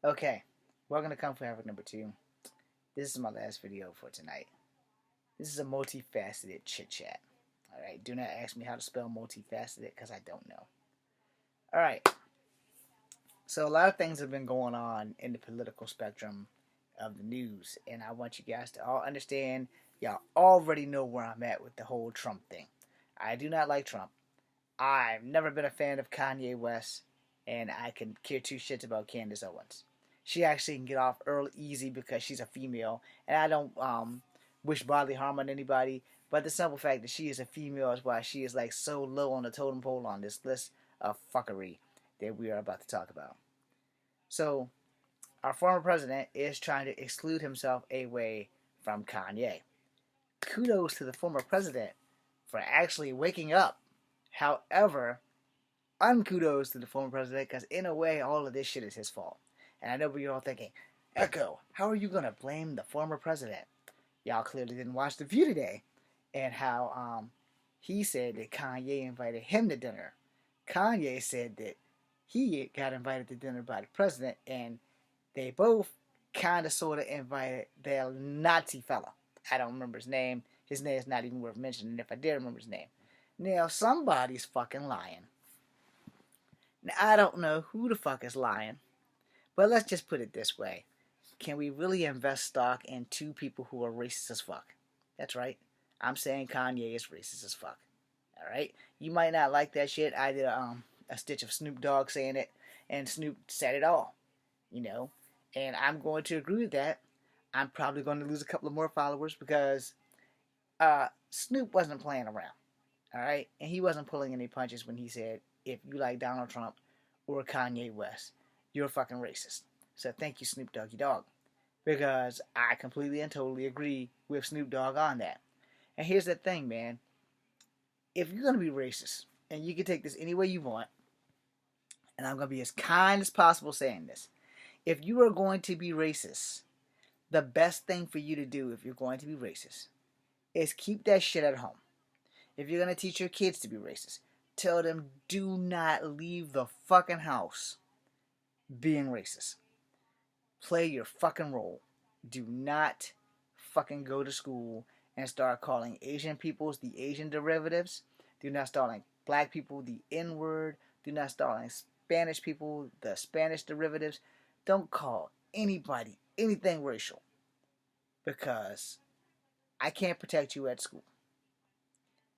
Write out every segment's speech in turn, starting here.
Okay, welcome to Kung Fu Havoc number 2. This is my last video for tonight. This is a multifaceted chit chat. Alright, do not ask me how to spell multifaceted because I don't know. Alright, so a lot of things have been going on in the political spectrum of the news, and I want you guys to all understand y'all already know where I'm at with the whole Trump thing. I do not like Trump. I've never been a fan of Kanye West, and I can care two shits about Candace Owens. She actually can get off early easy because she's a female, and I don't wish bodily harm on anybody. But the simple fact that she is a female is why she is like so low on the totem pole on this list of fuckery that we are about to talk about. So, our former president is trying to exclude himself away from Kanye. Kudos to the former president for actually waking up. However, unkudos to the former president because in a way all of this shit is his fault. And I know what you're all thinking, Echo, how are you going to blame the former president? Y'all clearly didn't watch The View today and how he said that Kanye invited him to dinner. Kanye said that he got invited to dinner by the president, and they both kind of sort of invited their Nazi fella. I don't remember his name. His name is not even worth mentioning if I did remember his name. Now, somebody's fucking lying. Now, I don't know who the fuck is lying, but let's just put it this way. Can we really invest stock in two people who are racist as fuck? That's right. I'm saying Kanye is racist as fuck. Alright? You might not like that shit. I did a stitch of Snoop Dogg saying it, and Snoop said it all. You know? And I'm going to agree with that. I'm probably going to lose a couple of more followers because Snoop wasn't playing around. Alright? And he wasn't pulling any punches when he said, if you like Donald Trump or Kanye West, you're a fucking racist. So thank you, Snoop Doggy Dogg. Because I completely and totally agree with Snoop Dogg on that. And here's the thing, man. If you're going to be racist, and you can take this any way you want, and I'm going to be as kind as possible saying this. If you are going to be racist, the best thing for you to do if you're going to be racist is keep that shit at home. If you're going to teach your kids to be racist, tell them do not leave the fucking house being racist. Play your fucking role. Do not fucking go to school and start calling Asian peoples the Asian derivatives. Do not start calling black people the N-word. Do not start calling Spanish people the Spanish derivatives. Don't call anybody anything racial. Because I can't protect you at school.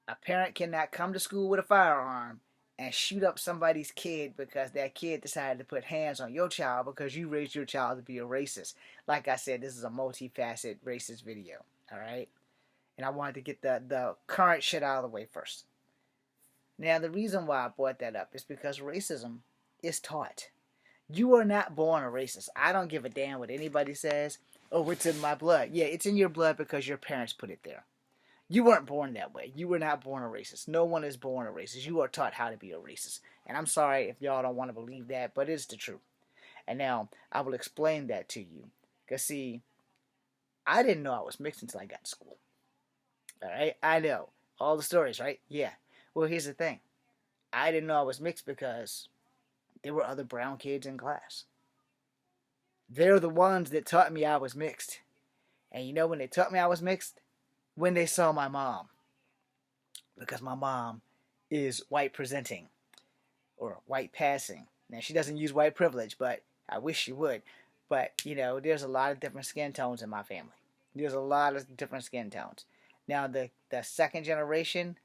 A parent cannot come to school with a firearm and shoot up somebody's kid because that kid decided to put hands on your child because you raised your child to be a racist. Like I said, this is a multifaceted racist video. Alright? And I wanted to get the current shit out of the way first. Now, the reason why I brought that up is because racism is taught. You are not born a racist. I don't give a damn what anybody says. Oh, it's in my blood. Yeah, it's in your blood because your parents put it there. You weren't born that way. You were not born a racist. No one is born a racist. You are taught how to be a racist. And I'm sorry if y'all don't want to believe that, but it's the truth. And now, I will explain that to you. Because, see, I didn't know I was mixed until I got to school. Alright? I know. All the stories, right? Yeah. Well, here's the thing. I didn't know I was mixed because there were other brown kids in class. They're the ones that taught me I was mixed. And you know when they taught me I was mixed? When they saw my mom. Because my mom is white presenting. Or white passing. Now, she doesn't use white privilege, but I wish she would. But, you know, there's a lot of different skin tones in my family. There's a lot of different skin tones. Now, the second generation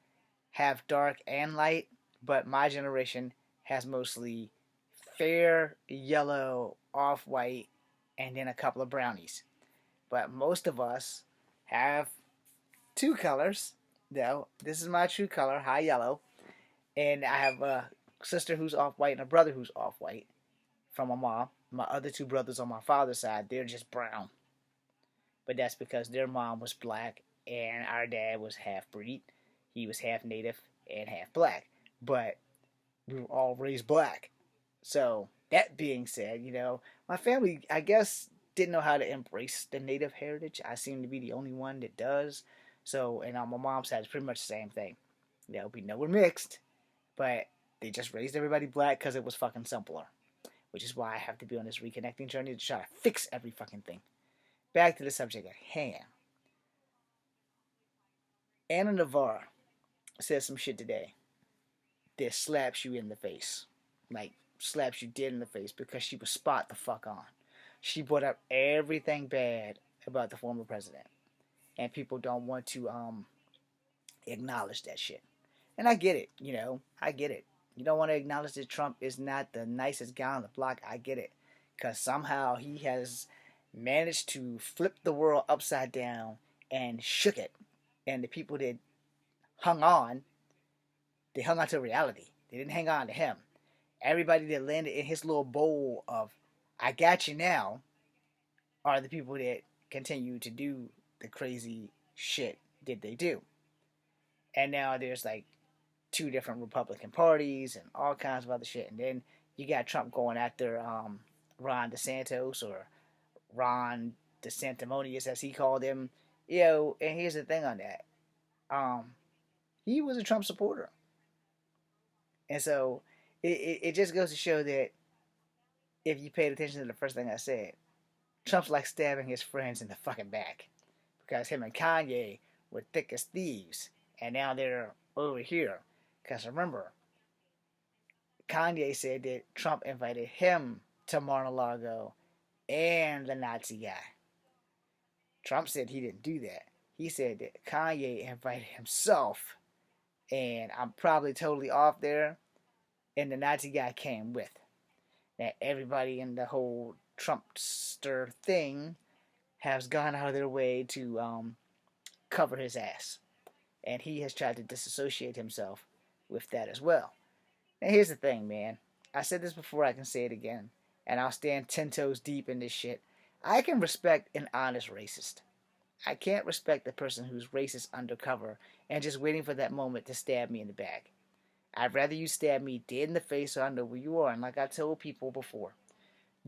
have dark and light, but my generation has mostly fair, yellow, off-white, and then a couple of brownies. But most of us have two colors. Though this is my true color, high yellow, and I have a sister who's off-white and a brother who's off-white from my mom. My other two brothers on my father's side, they're just brown. But that's because their mom was black and our dad was half-breed. He was half native and half black. But we were all raised black. So, that being said, you know, my family, I guess, didn't know how to embrace the native heritage. I seem to be the only one that does. So, and on my mom's side, it's pretty much the same thing. You know, we know we're mixed, but they just raised everybody black because it was fucking simpler. which is why I have to be on this reconnecting journey to try to fix every fucking thing. Back to the subject at hand. Anna Navarre said some shit today that slaps you in the face. Like, slaps you dead in the face because she was spot the fuck on. She brought up everything bad about the former president. And people don't want to acknowledge that shit. And I get it, I get it. You don't want to acknowledge that Trump is not the nicest guy on the block. I get it. Because somehow he has managed to flip the world upside down and shook it. And the people that hung on, they hung on to reality. They didn't hang on to him. Everybody that landed in his little bowl of, I got you now, are the people that continue to do the crazy shit that they do. And now there's like 2 different Republican parties and all kinds of other shit. And then you got Trump going after Ron DeSantis, or Ron DeSantimonious as he called him. And here's the thing on that. He was a Trump supporter. And so it just goes to show that if you paid attention to the first thing I said, Trump's like stabbing his friends in the fucking back. Because him and Kanye were thick as thieves. And now they're over here. Because remember, Kanye said that Trump invited him to Mar-a-Lago and the Nazi guy. Trump said he didn't do that. He said that Kanye invited himself. And I'm probably totally off there. And the Nazi guy came with. Now everybody in the whole Trumpster thing has gone out of their way to cover his ass. And he has tried to disassociate himself with that as well. Now here's the thing, man. I said this before, I can say it again. And I'll stand 10 toes deep in this shit. I can respect an honest racist. I can't respect the person who's racist undercover and just waiting for that moment to stab me in the back. I'd rather you stab me dead in the face so I know where you are. And like I told people before,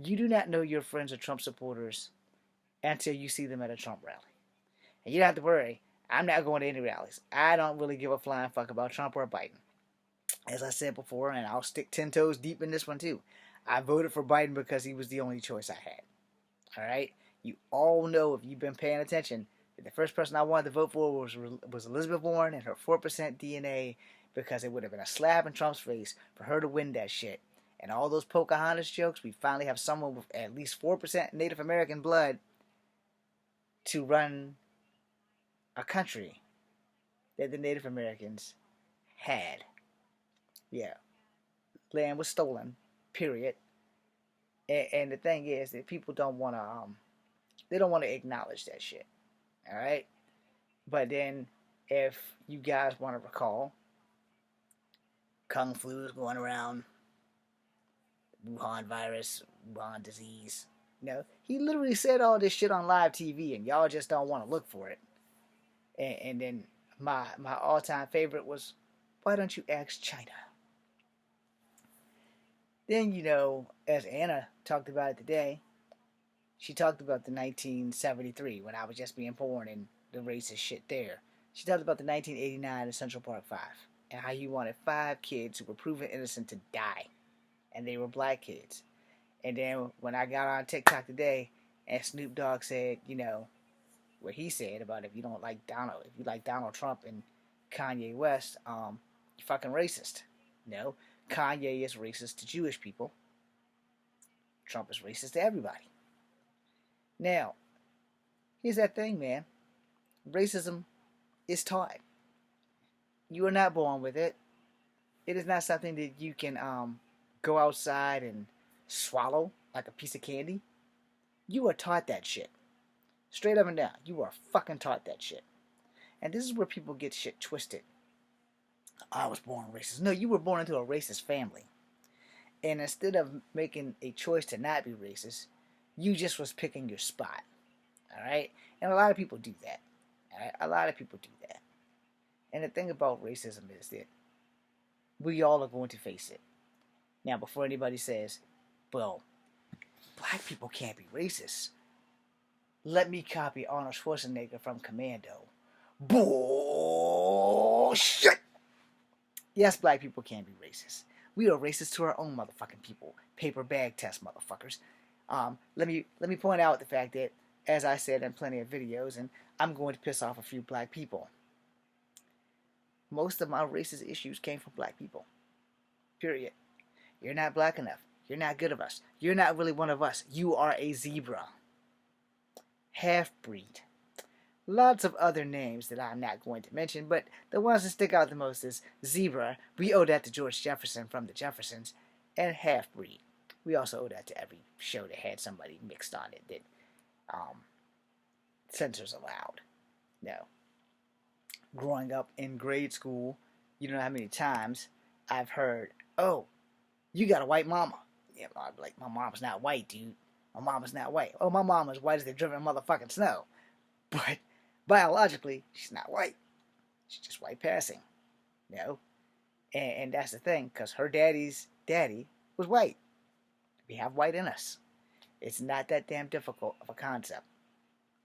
you do not know your friends are Trump supporters until you see them at a Trump rally. And you don't have to worry. I'm not going to any rallies. I don't really give a flying fuck about Trump or Biden. As I said before, and I'll stick 10 toes deep in this one too, I voted for Biden because he was the only choice I had. Alright? You all know, if you've been paying attention, that the first person I wanted to vote for was Elizabeth Warren and her 4% DNA, because it would have been a slap in Trump's face for her to win that shit. And all those Pocahontas jokes, we finally have someone with at least 4% Native American blood to run a country that the Native Americans had. Yeah. Land was stolen, period. And the thing is that people don't want to, they don't want to acknowledge that shit. Alright? But then, if you guys want to recall, Kung flu is going around, Wuhan virus, Wuhan disease. He literally said all this shit on live TV, and y'all just don't want to look for it. And then my all-time favorite was, why don't you ask China? Then, as Anna talked about it today, she talked about the 1973, when I was just being born, and the racist shit there. She talked about the 1989 in Central Park 5, and how he wanted 5 kids who were proven innocent to die. And they were black kids. And then when I got on TikTok today, and Snoop Dogg said, what he said about if you like Donald Trump and Kanye West, you're fucking racist. No, Kanye is racist to Jewish people. Trump is racist to everybody. Now, here's that thing, man. Racism is taught. You are not born with it. It is not something that you can go outside and swallow like a piece of candy. You are taught that shit. Straight up and down. You are fucking taught that shit. And this is where people get shit twisted. I was born racist. No, you were born into a racist family. And instead of making a choice to not be racist, you just was picking your spot. Alright? And a lot of people do that. Alright? A lot of people do that. And the thing about racism is that we all are going to face it. Now, before anybody says, well, black people can't be racist, let me copy Arnold Schwarzenegger from Commando. Bullshit! Yes, black people can be racist. We are racist to our own motherfucking people. Paper bag test, motherfuckers. Let me point out the fact that, as I said in plenty of videos, and I'm going to piss off a few black people, most of my racist issues came from black people. Period. You're not black enough. You're not good of us. You're not really one of us. You are a zebra. Half-breed. Lots of other names that I'm not going to mention, but the ones that stick out the most is zebra. We owe that to George Jefferson from the Jeffersons, and half-breed. We also owe that to every show that had somebody mixed on it that censors allowed. No. Growing up in grade school, you don't know how many times I've heard, oh, you got a white mama. Yeah, I'd be like, my mom's not white, dude. My mama's not white. Oh, my mama's white as the driven motherfucking snow. But biologically, she's not white. She's just white passing. You know? And that's the thing, because her daddy's daddy was white. We have white in us. It's not that damn difficult of a concept.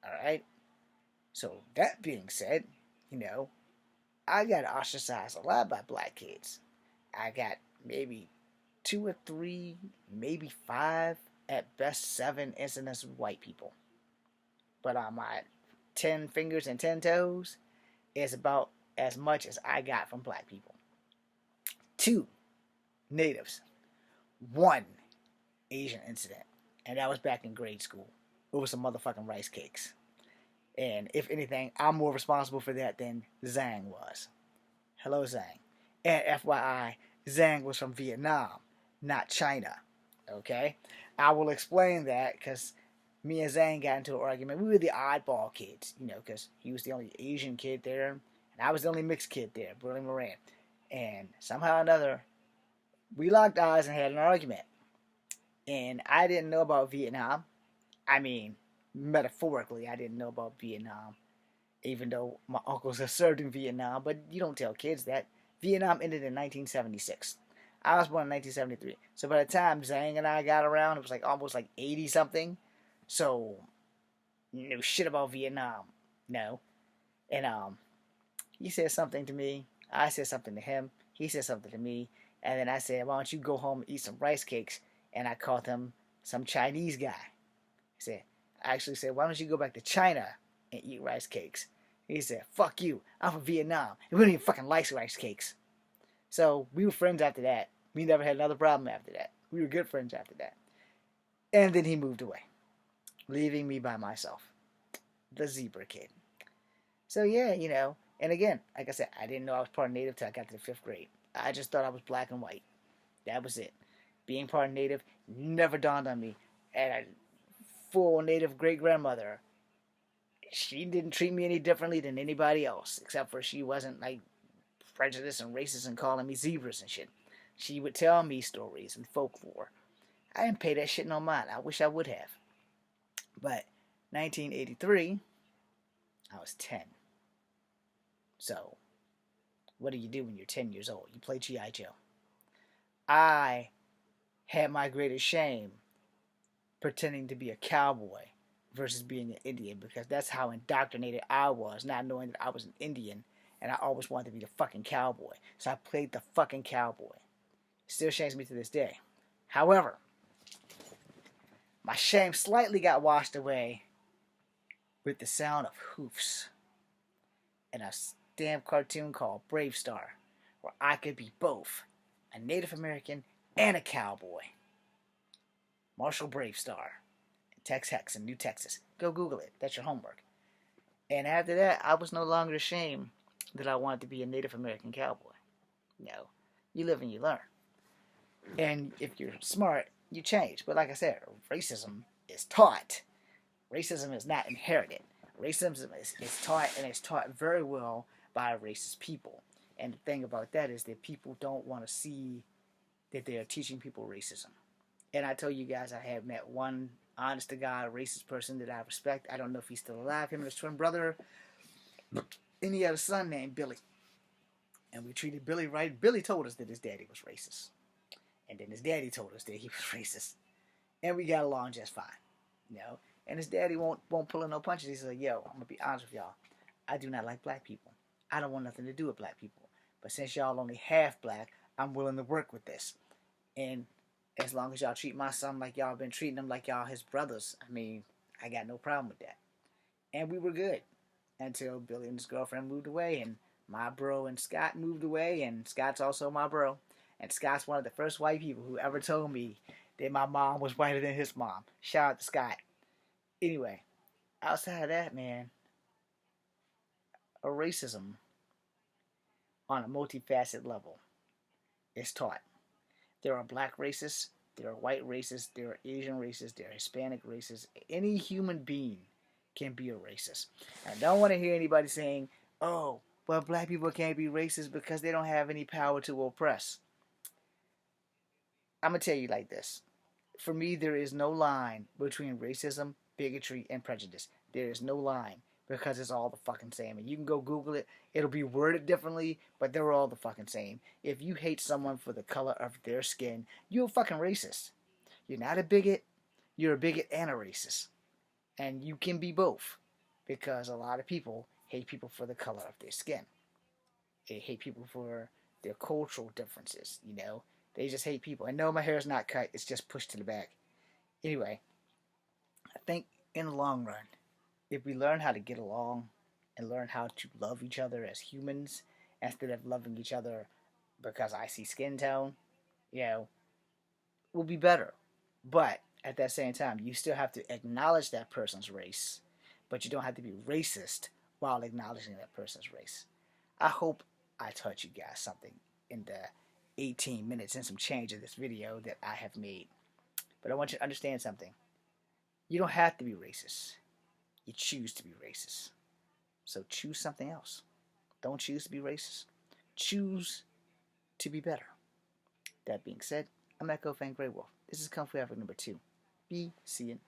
Alright? So, that being said, you know, I got ostracized a lot by black kids. I got maybe 2 or 3, maybe 5, at best 7 incidents with white people. But on my 10 fingers and 10 toes is about as much as I got from black people. 2 natives. 1 Asian incident. And that was back in grade school. Over some motherfucking rice cakes. And if anything, I'm more responsible for that than Zhang was. Hello, Zhang. And FYI, Zhang was from Vietnam, not China. Okay? I will explain that because me and Zhang got into an argument. We were the oddball kids, you know, because he was the only Asian kid there, and I was the only mixed kid there, Burley Moran. And somehow or another, we locked eyes and had an argument. And I didn't know about Vietnam. I mean, metaphorically, I didn't know about Vietnam, even though my uncles have served in Vietnam. But you don't tell kids that. Vietnam ended in 1976. I was born in 1973. So by the time Zhang and I got around, it was like almost like 80-something. So, no shit about Vietnam. No. And he said something to me. I said something to him. He said something to me. And then I said, why don't you go home and eat some rice cakes? And I called him some Chinese guy. I actually said, why don't you go back to China and eat rice cakes? He said, fuck you. I'm from Vietnam. And we don't even fucking like rice cakes. So we were friends after that. We never had another problem after that. We were good friends after that. And then he moved away, leaving me by myself. The zebra kid. So yeah, you know. And again, like I said, I didn't know I was part Native till I got to the 5th grade. I just thought I was black and white. That was it. Being part Native never dawned on me. And a full Native great-grandmother, she didn't treat me any differently than anybody else, except for she wasn't like prejudiced and racist and calling me zebras and shit. She would tell me stories and folklore. I didn't pay that shit no mind. I wish I would have. But 1983, I was 10. So, what do you do when you're 10 years old? You play G.I. Joe. I had my greatest shame pretending to be a cowboy versus being an Indian, because that's how indoctrinated I was, not knowing that I was an Indian, and I always wanted to be the fucking cowboy. So I played the fucking cowboy. Still shames me to this day. However, my shame slightly got washed away with the sound of hoofs in a damn cartoon called Brave Star, where I could be both a Native American and a cowboy. Marshall Brave Star, Tex Hex in New Texas. Go Google it. That's your homework. And after that, I was no longer ashamed that I wanted to be a Native American cowboy. No, you live and you learn. And if you're smart, you change. But like I said, racism is taught. Racism is not inherited. Racism is taught, and it's taught very well by racist people. And the thing about that is that people don't want to see that they are teaching people racism. And I told you guys I have met one honest-to-God racist person that I respect. I don't know if he's still alive. Him and his twin brother. And he had a son named Billy. And we treated Billy right. Billy told us that his daddy was racist. And then his daddy told us that he was racist. And we got along just fine. You know? And his daddy won't pull in no punches. He's like, yo, I'm going to be honest with y'all. I do not like black people. I don't want nothing to do with black people. But since y'all only half black, I'm willing to work with this. And as long as y'all treat my son like y'all been treating him like y'all his brothers, I mean, I got no problem with that. And we were good until Billy and his girlfriend moved away, and my bro and Scott moved away, and Scott's also my bro. And Scott's one of the first white people who ever told me that my mom was whiter than his mom. Shout out to Scott. Anyway, outside of that, man, a racism on a multifaceted level is taught. There are black racists, there are white racists, there are Asian racists, there are Hispanic racists. Any human being can be a racist. And I don't want to hear anybody saying, oh, well, black people can't be racist because they don't have any power to oppress. I'm going to tell you like this. For me, there is no line between racism, bigotry, and prejudice. There is no line because it's all the fucking same. And you can go Google it. It'll be worded differently, but they're all the fucking same. If you hate someone for the color of their skin, you're a fucking racist. You're not a bigot. You're a bigot and a racist. And you can be both because a lot of people hate people for the color of their skin. They hate people for their cultural differences, you know. They just hate people. And no, my hair is not cut. It's just pushed to the back. Anyway, I think in the long run, if we learn how to get along and learn how to love each other as humans instead of loving each other because I see skin tone, you know, we'll be better. But at that same time, you still have to acknowledge that person's race, but you don't have to be racist while acknowledging that person's race. I hope I taught you guys something in the 18 minutes and some change of this video that I have made. But I want you to understand something. You don't have to be racist. You choose to be racist. So choose something else. Don't choose to be racist. Choose to be better. That being said, I'm Echo Fan Grey Wolf. This is Kung Fu Africa number 2. Be seeing.